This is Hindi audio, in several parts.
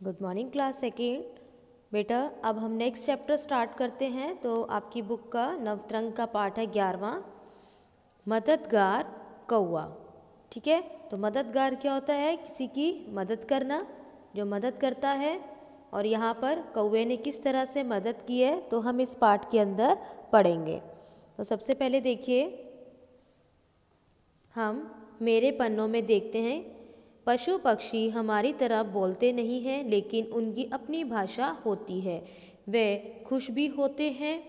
Good morning class second. बेटा अब हम नेक्स्ट चैप्टर स्टार्ट करते हैं। तो आपकी बुक का नवतरंग का पाठ है 11वां, मददगार कौआ। ठीक है, तो मददगार क्या होता है? किसी की मदद करना, जो मदद करता है। और यहाँ पर कौवे ने किस तरह से मदद की है तो हम इस पाठ के अंदर पढ़ेंगे। तो सबसे पहले देखिए, हम मेरे पन्नों में देखते हैं। पशु पक्षी हमारी तरह बोलते नहीं हैं, लेकिन उनकी अपनी भाषा होती है। वे खुश भी होते हैं,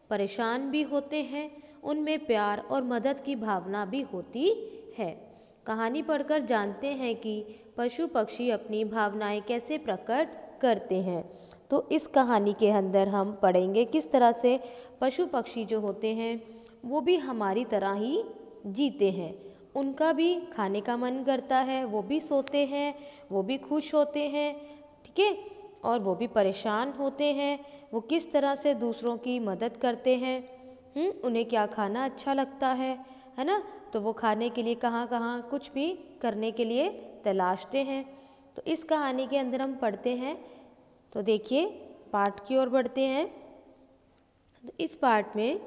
परेशान भी होते हैं, उनमें प्यार और मदद की भावना भी होती है। कहानी पढ़कर जानते हैं कि पशु पक्षी अपनी भावनाएं कैसे प्रकट करते हैं। तो इस कहानी के अंदर हम पढ़ेंगे किस तरह से पशु पक्षी जो होते हैं वो भी हमारी तरह ही जीते हैं। उनका भी खाने का मन करता है, वो भी सोते हैं, वो भी खुश होते हैं। ठीक है, और वो भी परेशान होते हैं। वो किस तरह से दूसरों की मदद करते हैं। उन्हें क्या खाना अच्छा लगता है ना, तो वो खाने के लिए कहाँ कहाँ कुछ भी करने के लिए तलाशते हैं। तो इस कहानी के अंदर हम पढ़ते हैं। तो देखिए, पाठ की ओर बढ़ते हैं। तो इस पाठ में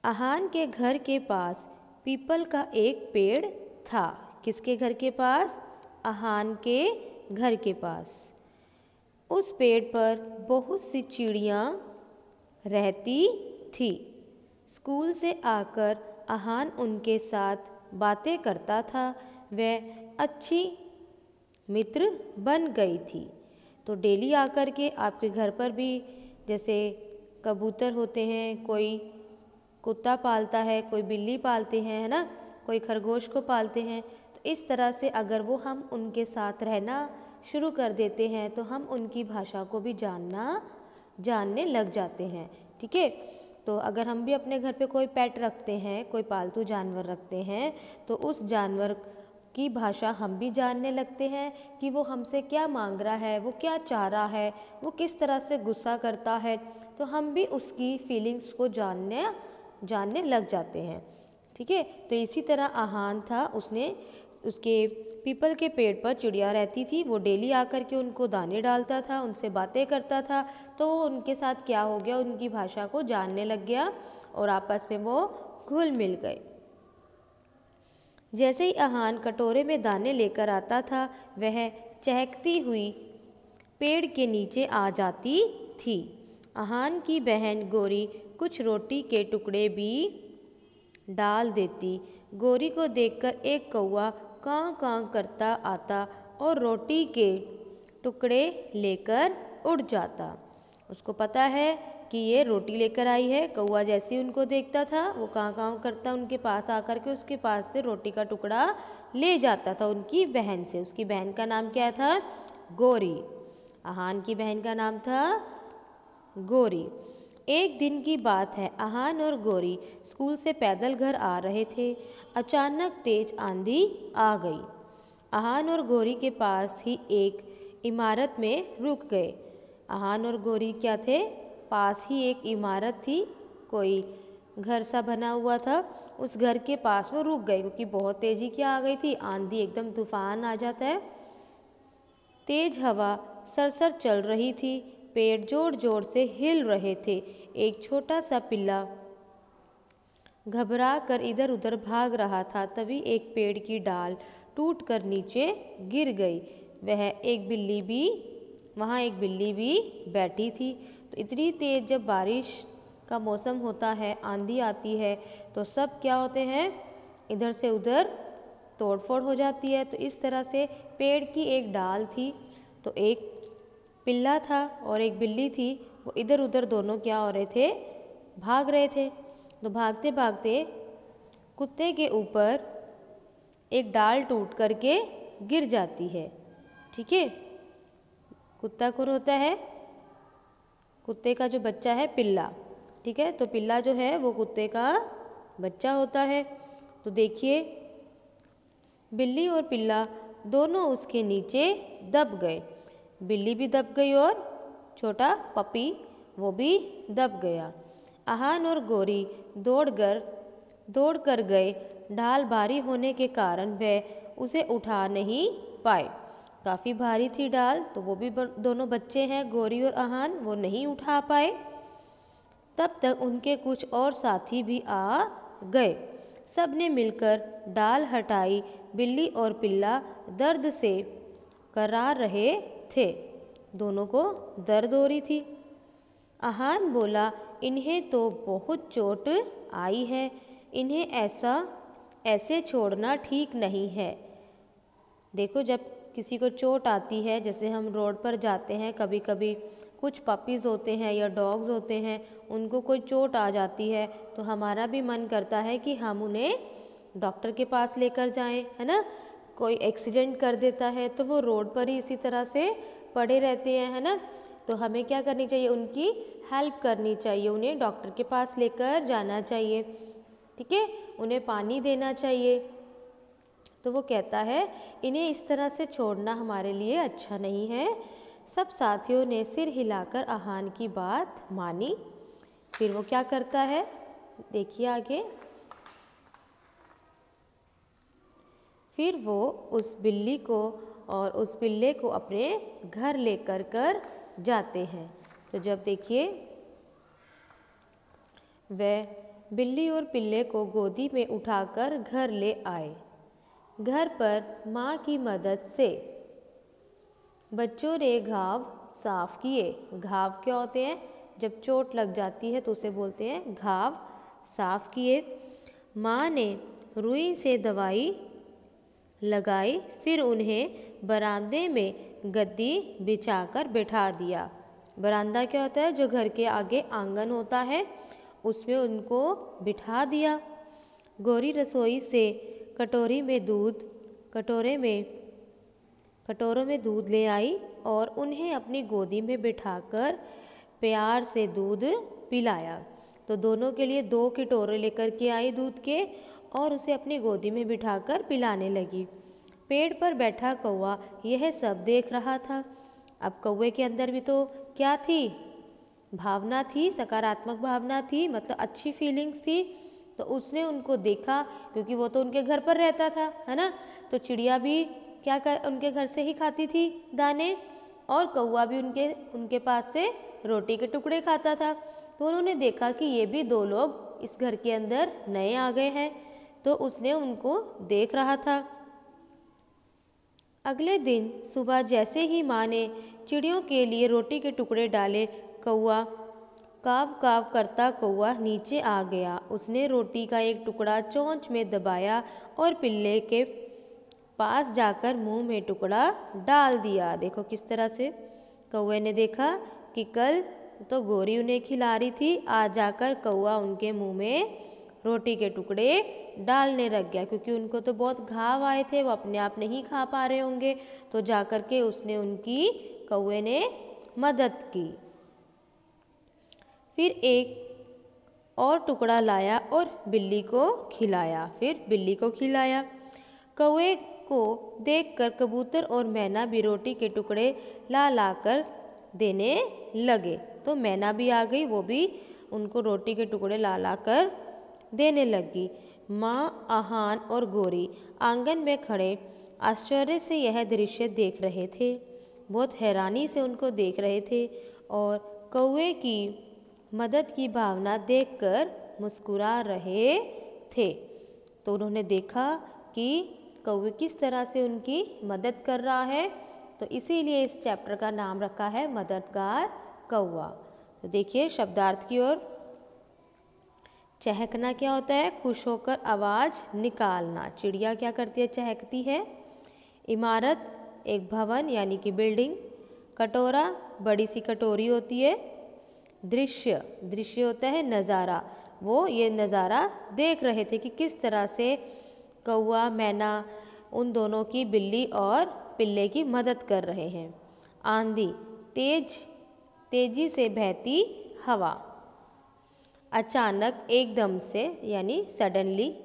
आहान के घर के पास पीपल का एक पेड़ था। किसके घर के पास? आहान के घर के पास। उस पेड़ पर बहुत सी चिड़ियाँ रहती थी। स्कूल से आकर आहान उनके साथ बातें करता था। वह अच्छी मित्र बन गई थी। तो डेली आकर के आपके घर पर भी जैसे कबूतर होते हैं, कोई कुत्ता पालता है, कोई बिल्ली पालते हैं, है ना, कोई खरगोश को पालते हैं। तो इस तरह से अगर वो हम उनके साथ रहना शुरू कर देते हैं तो हम उनकी भाषा को भी जानने लग जाते हैं। ठीक है, तो अगर हम भी अपने घर पे कोई पेट रखते हैं, कोई पालतू जानवर रखते हैं, तो उस जानवर की भाषा हम भी जानने लगते हैं कि वो हमसे क्या मांग रहा है, वो क्या चाह रहा है, वो किस तरह से गुस्सा करता है। तो हम भी उसकी फीलिंग्स को जानने लग जाते हैं। ठीक है, तो इसी तरह आहान था, उसके पीपल के पेड़ पर चिड़िया रहती थी। वो डेली आकर के उनको दाने डालता था, उनसे बातें करता था। तो उनके साथ क्या हो गया, उनकी भाषा को जानने लग गया और आपस में वो घुल मिल गए। जैसे ही आहान कटोरे में दाने लेकर आता था, वह चहकती हुई पेड़ के नीचे आ जाती थी। आहान की बहन गोरी कुछ रोटी के टुकड़े भी डाल देती। गोरी को देखकर एक कौवा कां कां करता आता और रोटी के टुकड़े लेकर उड़ जाता। उसको पता है कि ये रोटी लेकर आई है। कौवा जैसे ही उनको देखता था वो कां कां करता उनके पास आकर के उसके पास से रोटी का टुकड़ा ले जाता था उनकी बहन से। उसकी बहन का नाम क्या था? गोरी। आहान की बहन का नाम था गोरी। एक दिन की बात है, आहान और गोरी स्कूल से पैदल घर आ रहे थे। अचानक तेज आंधी आ गई। आहान और गोरी के पास ही एक इमारत में रुक गए। आहान और गोरी क्या थे? पास ही एक इमारत थी, कोई घर सा बना हुआ था। उस घर के पास वो रुक गए क्योंकि बहुत तेजी क्या आ गई थी, आंधी, एकदम तूफान आ जाता है। तेज हवा सरसर चल रही थी, पेड़ जोर जोर से हिल रहे थे। एक छोटा सा पिल्ला घबरा कर इधर उधर भाग रहा था। तभी एक पेड़ की डाल टूटकर नीचे गिर गई। वहाँ एक बिल्ली भी बैठी थी। तो इतनी तेज जब बारिश का मौसम होता है, आंधी आती है, तो सब क्या होते हैं, इधर से उधर तोड़फोड़ हो जाती है। तो इस तरह से पेड़ की एक डाल थी, तो एक पिल्ला था और एक बिल्ली थी, वो इधर उधर दोनों क्या हो रहे थे, भाग रहे थे। तो भागते भागते कुत्ते के ऊपर एक डाल टूट करके गिर जाती है। ठीक है, कुत्ता कौन होता है? कुत्ते का जो बच्चा है पिल्ला। ठीक है, तो पिल्ला जो है वो कुत्ते का बच्चा होता है। तो देखिए, बिल्ली और पिल्ला दोनों उसके नीचे दब गए। बिल्ली भी दब गई और छोटा पपी वो भी दब गया। आहान और गोरी दौड़ कर गए। ढाल भारी होने के कारण वह उसे उठा नहीं पाए। काफ़ी भारी थी डाल, तो वो भी दोनों बच्चे हैं गौरी और आहान, वो नहीं उठा पाए। तब तक उनके कुछ और साथी भी आ गए। सब ने मिलकर डाल हटाई। बिल्ली और पिल्ला दर्द से करार रहे थे, दोनों को दर्द हो रही थी। आहान बोला, इन्हें तो बहुत चोट आई है, इन्हें ऐसे छोड़ना ठीक नहीं है। देखो, जब किसी को चोट आती है, जैसे हम रोड पर जाते हैं, कभी कभी कुछ पपीज़ होते हैं या डॉग्स होते हैं, उनको कोई चोट आ जाती है तो हमारा भी मन करता है कि हम उन्हें डॉक्टर के पास लेकर जाएं, है ना। कोई एक्सीडेंट कर देता है तो वो रोड पर ही इसी तरह से पड़े रहते हैं, है ना। तो हमें क्या करनी चाहिए, उनकी हेल्प करनी चाहिए, उन्हें डॉक्टर के पास लेकर जाना चाहिए, ठीक है, उन्हें पानी देना चाहिए। तो वो कहता है, इन्हें इस तरह से छोड़ना हमारे लिए अच्छा नहीं है। सब साथियों ने सिर हिलाकर आहान की बात मानी। फिर वो क्या करता है, देखिए आगे। फिर वो उस बिल्ली को और उस पिल्ले को अपने घर लेकर जाते हैं। तो जब देखिए, वह बिल्ली और पिल्ले को गोदी में उठाकर घर ले आए। घर पर माँ की मदद से बच्चों ने घाव साफ किए। घाव क्या होते हैं, जब चोट लग जाती है तो उसे बोलते हैं घाव साफ किए। माँ ने रुई से दवाई लगाई, फिर उन्हें बरामदे में गद्दी बिछाकर बैठा दिया। बरामदा क्या होता है, जो घर के आगे आंगन होता है, उसमें उनको बिठा दिया। गौरी रसोई से कटोरों में दूध ले आई और उन्हें अपनी गोदी में बिठाकर प्यार से दूध पिलाया। तो दोनों के लिए 2 कटोरे लेकर के आई दूध के और उसे अपनी गोदी में बिठाकर पिलाने लगी। पेड़ पर बैठा कौवा यह सब देख रहा था। अब कौवे के अंदर भी तो क्या थी, भावना थी, सकारात्मक भावना थी, मतलब अच्छी फीलिंग्स थी। तो उसने उनको देखा, क्योंकि वो तो उनके घर पर रहता था, है ना। तो चिड़िया भी उनके घर से ही खाती थी दाने, और कौवा भी उनके पास से रोटी के टुकड़े खाता था। तो उन्होंने देखा कि ये भी 2 लोग इस घर के अंदर नए आ गए हैं, तो उसने उनको देख रहा था। अगले दिन सुबह जैसे ही माँ ने चिड़ियों के लिए रोटी के टुकड़े डाले, कौवा काव काव करता कौवा नीचे आ गया। उसने रोटी का एक टुकड़ा चोंच में दबाया और पिल्ले के पास जाकर मुंह में टुकड़ा डाल दिया। देखो किस तरह से कौवे ने देखा कि कल तो गौरी उन्हें खिला रही थी, आज जाकर कौवा उनके मुंह में रोटी के टुकड़े डालने लग गया, क्योंकि उनको तो बहुत घाव आए थे, वो अपने आप नहीं खा पा रहे होंगे। तो जाकर के कौवे ने मदद की। फिर एक और टुकड़ा लाया और बिल्ली को खिलाया। कौवे को देखकर कबूतर और मैना भी रोटी के टुकड़े ला कर देने लगे। तो मैना भी आ गई, वो भी उनको रोटी के टुकड़े ला कर देने लगी। माँ, आहान और गौरी आंगन में खड़े आश्चर्य से यह दृश्य देख रहे थे, बहुत हैरानी से उनको देख रहे थे और कौवे की मदद की भावना देखकर मुस्कुरा रहे थे। तो उन्होंने देखा कि कौवे किस तरह से उनकी मदद कर रहा है, तो इसीलिए इस चैप्टर का नाम रखा है मददगार कौवा। तो देखिए शब्दार्थ की ओर। चहकना क्या होता है, खुश होकर आवाज़ निकालना। चिड़िया क्या करती है, चहकती है। इमारत एक भवन यानी कि बिल्डिंग। कटोरा बड़ी सी कटोरी होती है। दृश्य होता है नज़ारा, वो ये नज़ारा देख रहे थे कि किस तरह से कौवा मैना उन दोनों की, बिल्ली और पिल्ले की मदद कर रहे हैं। आंधी तेजी से बहती हवा। अचानक एकदम से यानी सडनली।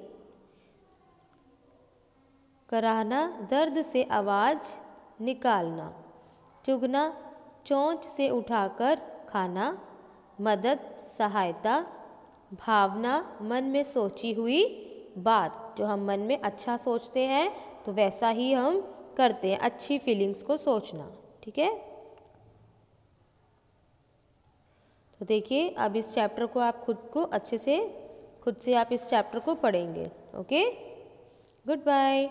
कराहना दर्द से आवाज़ निकालना। चुगना चोंच से उठाकर खाना। मदद सहायता। भावना मन में सोची हुई बात, जो हम मन में अच्छा सोचते हैं तो वैसा ही हम करते हैं, अच्छी फीलिंग्स को सोचना। ठीक है, तो देखिए अब इस चैप्टर को आप खुद से आप इस चैप्टर को पढ़ेंगे। Okay, good bye.